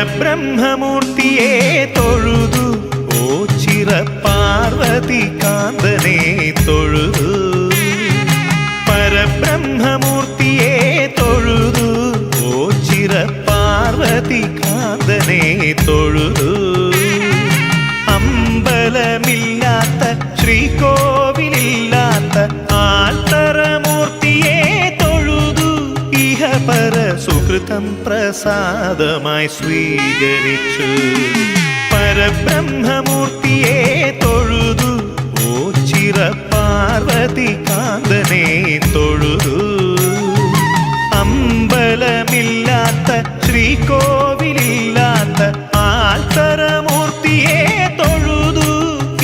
പരബ്രഹ്മമൂർത്തിയെ തൊഴുതു ഓ ചിറ പാർവതി കാന്തനെ തൊഴുതു പരബ്രഹ്മമൂർത്തിയെ തൊഴുതു ഓ ചിറ പാർവതി കാന്തനെ തൊഴുതു അമ്പലമില്ലാത്ത ശ്രീകോവിലില്ലാത്ത ആൽത്തറമൂർത്തിയെ തൊഴുതു ഇഹപര സുകൃതം പ്രസാദമായി സ്വീകരിച്ചു പരബ്രഹ്മമൂർത്തിയെ തൊഴുതു ഓ ചിറ പാർവതി കാന്തനെ തൊഴുതു അമ്പലമില്ലാത്ത ശ്രീകോവിലില്ലാത്ത ആൽത്തറമൂർത്തിയെ തൊഴുതു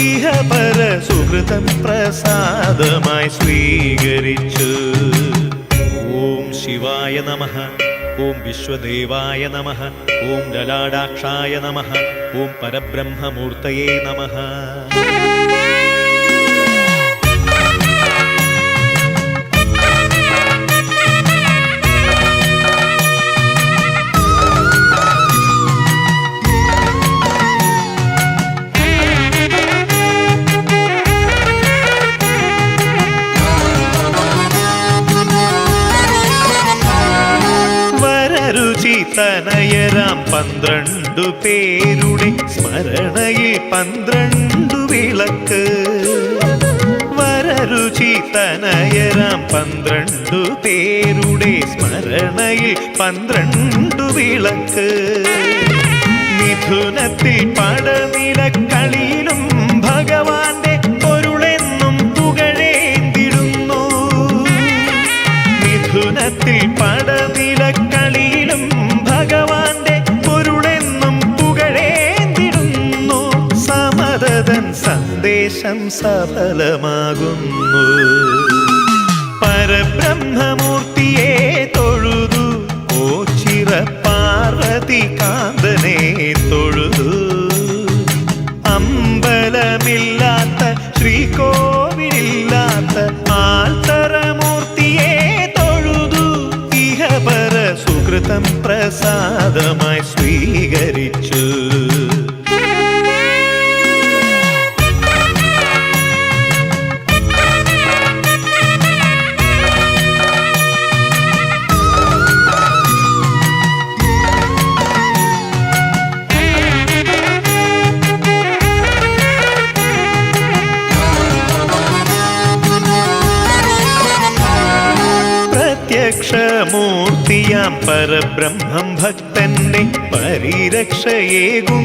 ഇഹപര സുകൃതം പ്രസാദമായി സ്വീകരിച്ചു. ഓം ശിവായ നമഃ. ഓം വിശ്വദേവായ നമഃ. ഓം ലലാടാക്ഷായ നമഃ. ഓം പരബ്രഹ്മമൂർത്തയേ നമഃ. തനയരാം 12 പേരുടെ സ്മരണയിൽ 12 വിളക്ക് വരരുചി തനയരാം 12 പേരുടെ സ്മരണയിൽ 12 വിളക്ക് മിഥുനത്തിൽ പടനിലക്കളിയിലും ഭഗവാന്റെ പൊരുളെന്നും പുകഴേന്തിടുന്നു മിഥുനത്തിൽ പടനിലക്കളിയിലും ഭഗവാന്റെ പൊരുളെന്നും പുകഴേന്തിടുന്നു സമദതൻ സന്ദേശം സഫലമാകുന്നു പരബ്രഹ്മമൂർത്തിയെ തൊഴുതു ഓ ചിറ പാർവതി കാന്തനെ തൊഴുതു അമ്പലമില്ലാത്ത ശ്രീകോവിലില്ലാത്ത ആൽത്തറമൂർത്തിയെ തൊഴുതു ഇഹപര സുകൃതം പ്രസാദമായി സ്വീകരിച്ചു. പ്രത്യക്ഷമൂർത്തിയാം പരബ്രഹ്മം ഭക്തന്റെ പരിരക്ഷയേകും